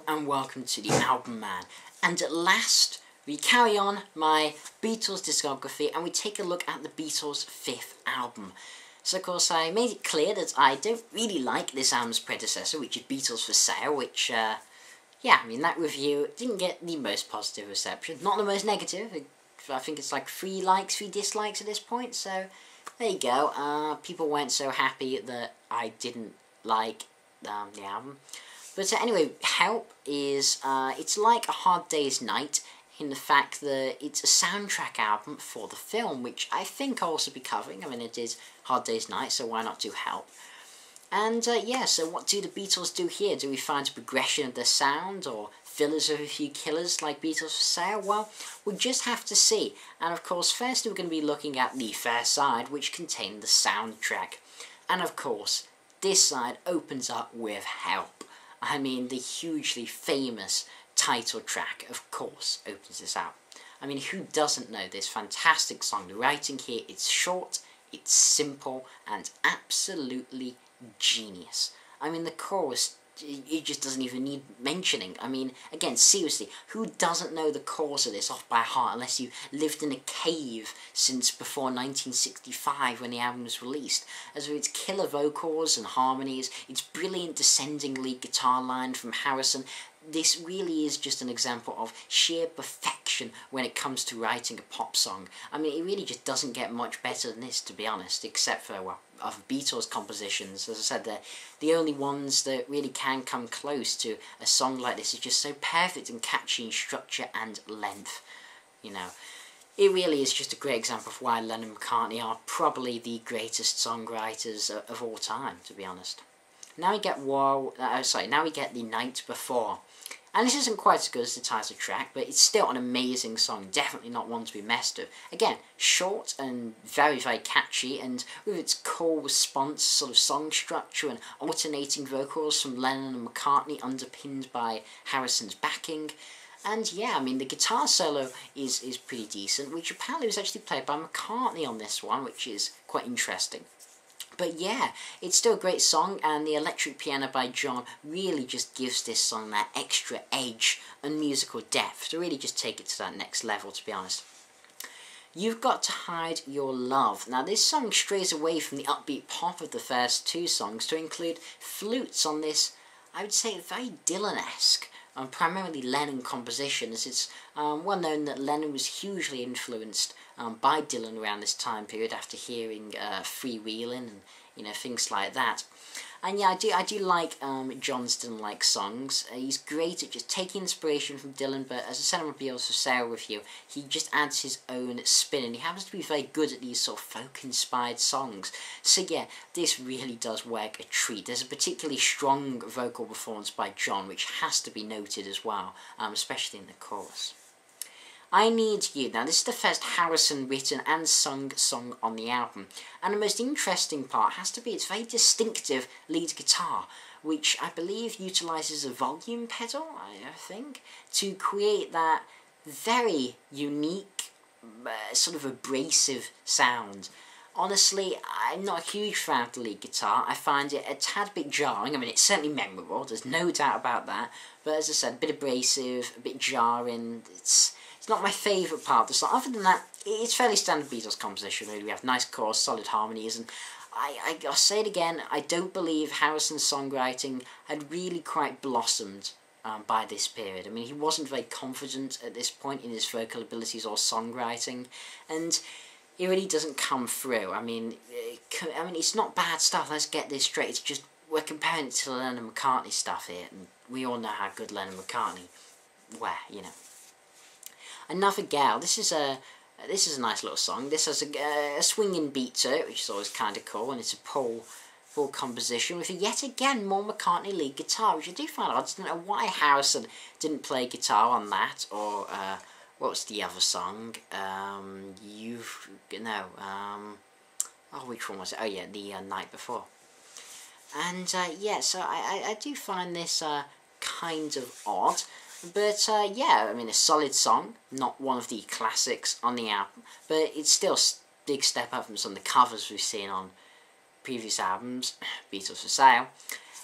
and welcome to the Album Man. And at last, we carry on my Beatles discography and we take a look at the Beatles' 5th album. So of course I made it clear that I don't really like this album's predecessor, which is Beatles for Sale, which, yeah, I mean that review didn't get the most positive reception. Not the most negative, I think it's like 3 likes, 3 dislikes at this point, so there you go. People weren't so happy that I didn't like the album. But anyway, Help is, it's like A Hard Day's Night in the fact that it's a soundtrack album for the film, which I think I'll also be covering. I mean, it is Hard Day's Night, so why not do Help? And yeah, so what do the Beatles do here? Do we find a progression of their sound, or fillers of a few killers like Beatles for Sale? Well, we'll just have to see. And of course, first we're going to be looking at the Fair Side, which contained the soundtrack. And of course, this side opens up with Help. I mean, the hugely famous title track, of course, opens this out. I mean, who doesn't know this fantastic song? The writing here, it's short, it's simple, and absolutely genius. I mean, the chorus, it just doesn't even need mentioning. I mean, again, seriously, who doesn't know the chorus of this off by heart unless you lived in a cave since before 1965 when the album was released? As with its killer vocals and harmonies, its brilliant descending lead guitar line from Harrison, this really is just an example of sheer perfection when it comes to writing a pop song. I mean, it really just doesn't get much better than this, to be honest, except for, well, of Beatles compositions. As I said, they're the only ones that really can come close to a song like this. It's just so perfect and catchy in structure and length, you know. It really is just a great example of why Lennon and McCartney are probably the greatest songwriters of all time, to be honest. Now we get now we get The Night Before. And this isn't quite as good as the title track, but it's still an amazing song, definitely not one to be messed with. Again, short and very, very catchy, and with its cool response sort of song structure and alternating vocals from Lennon and McCartney underpinned by Harrison's backing. And yeah, I mean, the guitar solo is pretty decent, which apparently was actually played by McCartney on this one, which is quite interesting. But yeah, it's still a great song, and the electric piano by John really just gives this song that extra edge and musical depth to really just take it to that next level, to be honest. You've Got to Hide Your Love. Now this song strays away from the upbeat pop of the first 2 songs to include flutes on this, I would say, very Dylan-esque, primarily Lennon composition, as it's well known that Lennon was hugely influenced by Dylan around this time period after hearing Freewheelin' and, you know, things like that. And yeah, I do like John's Dylan-like songs. He's great at just taking inspiration from Dylan, but as I said on my Beatles for Sale review, he just adds his own spin, and he happens to be very good at these sort of folk-inspired songs. So yeah, this really does work a treat. There's a particularly strong vocal performance by John, which has to be noted as well, especially in the chorus. I Need You. Now this is the first Harrison written and sung song on the album, and the most interesting part has to be its very distinctive lead guitar, which I believe utilises a volume pedal, I think, to create that very unique, sort of abrasive sound. Honestly, I'm not a huge fan of the lead guitar. I find it a tad bit jarring. I mean, it's certainly memorable, there's no doubt about that, but as I said, a bit abrasive, a bit jarring. It's not my favourite part of the song. Other than that, it's fairly standard Beatles composition, really. We have nice chords, solid harmonies, and I'll say it again, I don't believe Harrison's songwriting had really quite blossomed by this period. I mean, he wasn't very confident at this point in his vocal abilities or songwriting, and it really doesn't come through. I mean, it's not bad stuff, let's get this straight. It's just, we're comparing it to Lennon and McCartney stuff here, and we all know how good Lennon and McCartney were, you know. Another Gal. This is a nice little song. This has a swinging beat to it, which is always kind of cool, and it's a full composition with yet again more McCartney lead guitar, which I do find odd. I don't know why Harrison didn't play guitar on that, or what was the other song? Which one was it? Oh yeah, The Night Before. And yeah, so I do find this kind of odd. But yeah, I mean, a solid song, not one of the classics on the album, but it's still a big step up from some of the covers we've seen on previous albums, Beatles for Sale,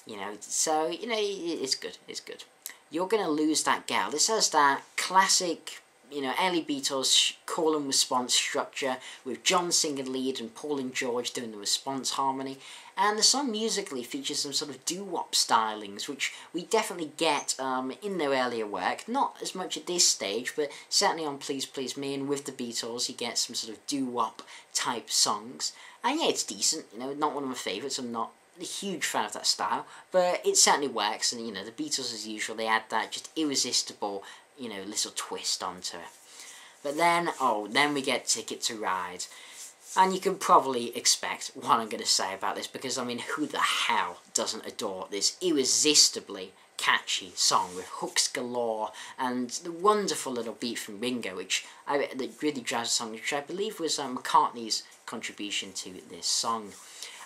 you know, so, you know, it's good, it's good. You're Gonna Lose That Gal. This has that classic, you know, early Beatles call and response structure with John singing lead and Paul and George doing the response harmony. And the song musically features some sort of doo-wop stylings, which we definitely get in their earlier work. Not as much at this stage, but certainly on Please Please Me and with the Beatles, you get some sort of doo-wop type songs. And yeah, it's decent, you know, not one of my favourites. I'm not a huge fan of that style, but it certainly works. And, you know, the Beatles, as usual, they add that just irresistible, you know, little twist onto it. But then, then we get Ticket to Ride. And you can probably expect what I'm going to say about this, because, I mean, who the hell doesn't adore this irresistibly catchy song with hooks galore and the wonderful little beat from Ringo, that really drives the song, which I believe was McCartney's contribution to this song.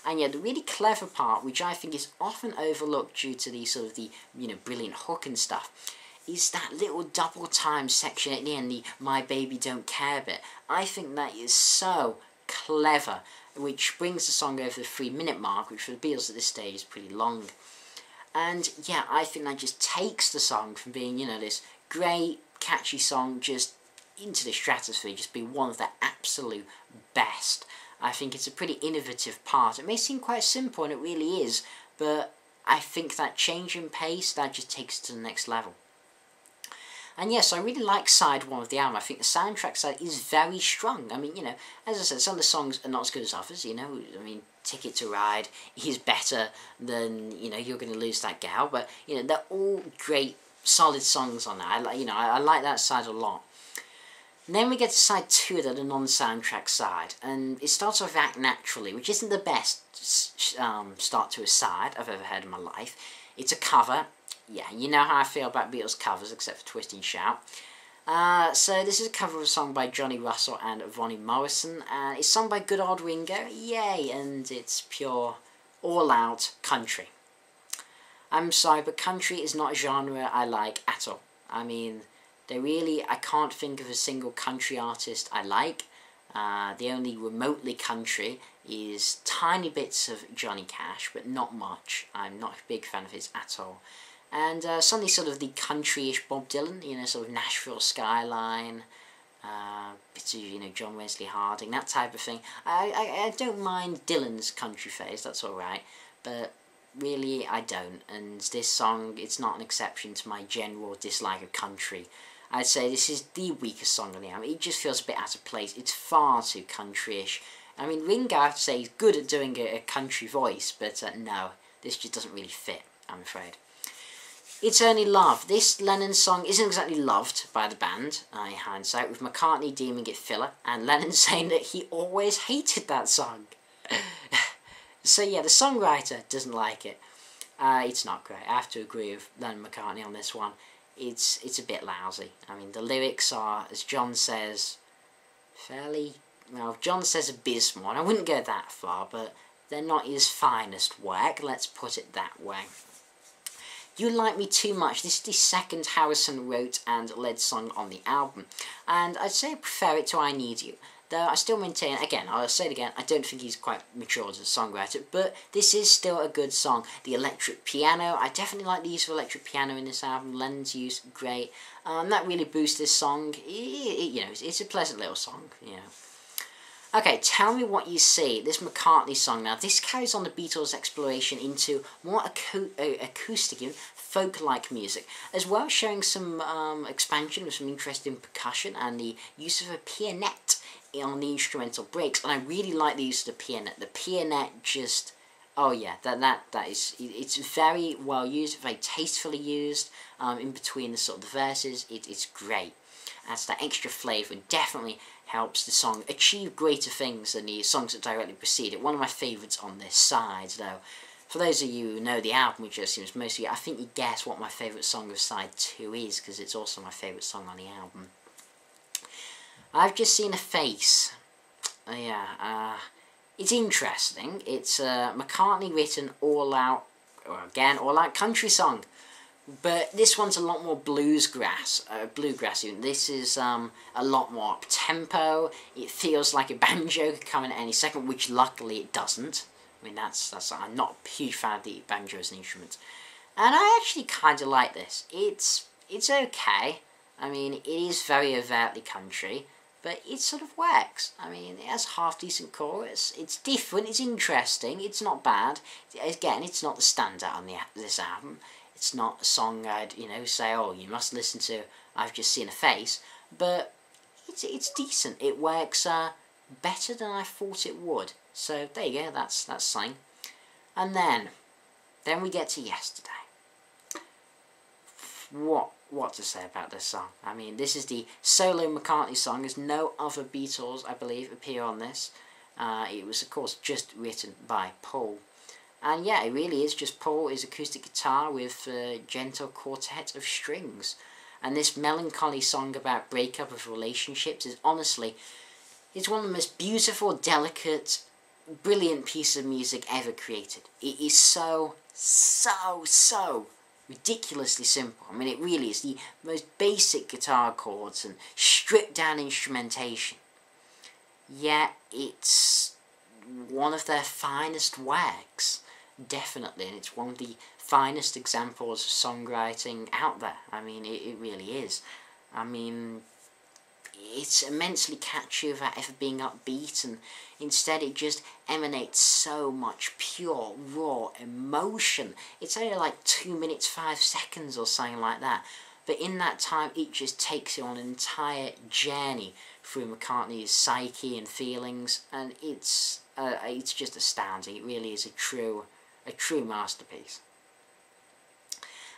And yeah, the really clever part, which I think is often overlooked due to the sort of the, you know, brilliant hook and stuff, is that little double time section at the end, the My Baby Don't Care bit. I think that is so clever, which brings the song over the 3-minute mark, which for the Beatles at this stage is pretty long. And yeah, I think that just takes the song from being, you know, this great catchy song just into the stratosphere, just being one of the absolute best. I think it's a pretty innovative part. It may seem quite simple, and it really is, but I think that change in pace, that just takes it to the next level. And yes, I really like side 1 of the album. I think the soundtrack side is very strong. I mean, you know, as I said, some of the songs are not as good as others, you know. I mean, Ticket to Ride is better than, you know, You're Gonna Lose That Gal. But, you know, they're all great, solid songs on that. I like that side a lot. And then we get to side 2, the non-soundtrack side. And it starts off Act Naturally, which isn't the best start to a side I've ever heard in my life. It's a cover. Yeah, you know how I feel about Beatles covers, except for Twist and Shout. So this is a cover of a song by Johnny Russell and Voni Morrison. It's sung by good old Ringo, yay, and it's pure, all-out country. I'm sorry, but country is not a genre I like at all. I mean, I can't think of a single country artist I like. The only remotely country is tiny bits of Johnny Cash, but not much. I'm not a big fan of his at all. And suddenly sort of the country-ish Bob Dylan, you know, sort of Nashville Skyline, bits of, you know, John Wesley Harding, that type of thing. I don't mind Dylan's country phase, that's alright, but really I don't. And this song, it's not an exception to my general dislike of country. I'd say this is the weakest song on the album. It just feels a bit out of place. It's far too country-ish. I mean, Ringo, I have to say, he's good at doing a country voice, but no, this just doesn't really fit, I'm afraid. It's Only Love. This Lennon song isn't exactly loved by the band, in hindsight, with McCartney deeming it filler, and Lennon saying that he always hated that song. So yeah, the songwriter doesn't like it. It's not great. I have to agree with Lennon and McCartney on this one. It's a bit lousy. I mean, the lyrics are, as John says, John says abysmal, and I wouldn't go that far, but they're not his finest work, let's put it that way. You Like Me Too Much. This is the second Harrison wrote and led song on the album, and I'd say I prefer it to I Need You. Though I still maintain, again, I'll say it again, I don't think he's quite mature as a songwriter, but this is still a good song. The electric piano, I definitely like the use of electric piano in this album. Lennon's use, great. That really boosts this song. You know, it's a pleasant little song, you know. Okay, Tell Me What You See, this McCartney song now. This carries on the Beatles' exploration into more acoustic, folk-like music, as well as showing some expansion with some interesting percussion and the use of a pianette on the instrumental breaks. And I really like the use of the pianette. The pianette just, oh yeah, it's very well used, very tastefully used in between the sort of the verses. It's great. Adds that extra flavour and definitely helps the song achieve greater things than the songs that directly precede it. One of my favourites on this side, though. For those of you who know the album, which assumes most of you, I think you guess what my favourite song of side 2 is, because it's also my favourite song on the album. I've Just Seen a Face. It's interesting. It's a McCartney written all-out country song. But this one's a lot more bluegrassy. This is a lot more up-tempo. It feels like a banjo could come in at any second, which luckily it doesn't. I mean, I'm not a huge fan of the banjo as an instrument. And I actually kind of like this. It's okay. I mean, it is very overtly country, but it sort of works. I mean, it has half-decent chorus. It's different, it's interesting, it's not bad. Again, it's not the standout on this album. It's not a song I'd, say, oh, you must listen to I've Just Seen a Face. But it's decent. It works better than I thought it would. So, there you go, that's something. And then we get to Yesterday. What to say about this song? I mean, this is the solo McCartney song. There's no other Beatles, I believe, appear on this. It was, of course, just written by Paul. And yeah, it really is just Paul, his acoustic guitar with a gentle quartet of strings. And this melancholy song about breakup of relationships is honestly, it's one of the most beautiful, delicate, brilliant pieces of music ever created. It is so ridiculously simple. I mean, it really is the most basic guitar chords and stripped down instrumentation. Yet it's one of their finest works, definitely, and it's one of the finest examples of songwriting out there. I mean, it really is. I mean, it's immensely catchy without ever being upbeat, and instead it just emanates so much pure, raw emotion. It's only like 2 minutes, 5 seconds or something like that, but in that time it just takes you on an entire journey through McCartney's psyche and feelings, and it's just astounding. It really is a true masterpiece.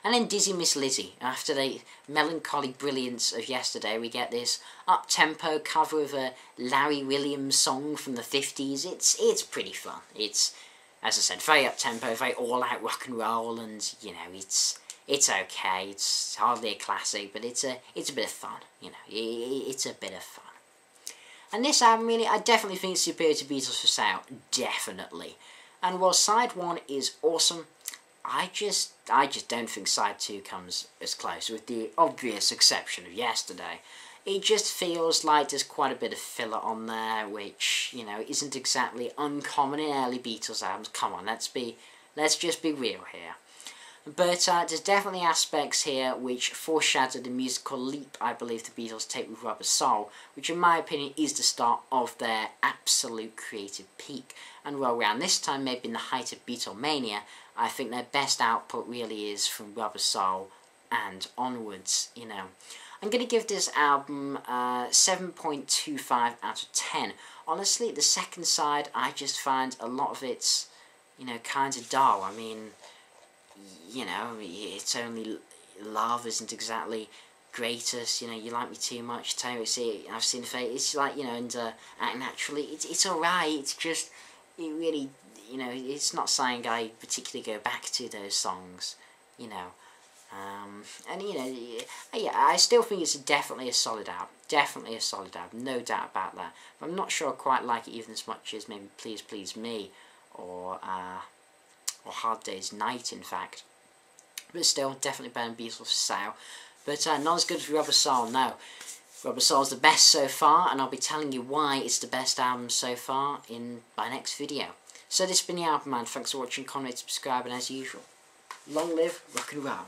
And then Dizzy Miss Lizzy. After the melancholy brilliance of Yesterday, we get this up-tempo cover of a Larry Williams song from the 50s. It's pretty fun. It's, as I said, very up-tempo, very all-out rock and roll, and, it's okay. It's hardly a classic, but it's a bit of fun, it's a bit of fun. And this album, really, I definitely think it's superior to Beatles for Sale. Definitely. And while side 1 is awesome, I just don't think side 2 comes as close, with the obvious exception of Yesterday. It just feels like there's quite a bit of filler on there, which, isn't exactly uncommon in early Beatles albums. Come on, let's just be real here. But there's definitely aspects here which foreshadow the musical leap I believe the Beatles take with Rubber Soul, which in my opinion is the start of their absolute creative peak. And well, around this time, maybe in the height of Beatlemania, I think their best output really is from Rubber Soul and onwards, I'm going to give this album 7.25 out of 10. Honestly, the second side, I just find a lot of it's, kind of dull. I mean, it's only love isn't exactly greatest, you like me too much, I've seen the face, it's like, and acting naturally, it's alright, it's just, it really, it's not something I particularly go back to those songs, and, yeah, I still think it's definitely a solid album, no doubt about that, but I'm not sure I quite like it even as much as maybe Please Please Me, or Hard Day's Night, in fact. But still, definitely better than Beatles for Sale. But not as good as Rubber Soul, no. Rubber Soul's the best so far, and I'll be telling you why it's the best album so far in my next video. So this has been TheAIbumMan. Thanks for watching, comment, subscribe, and as usual, long live rock and roll.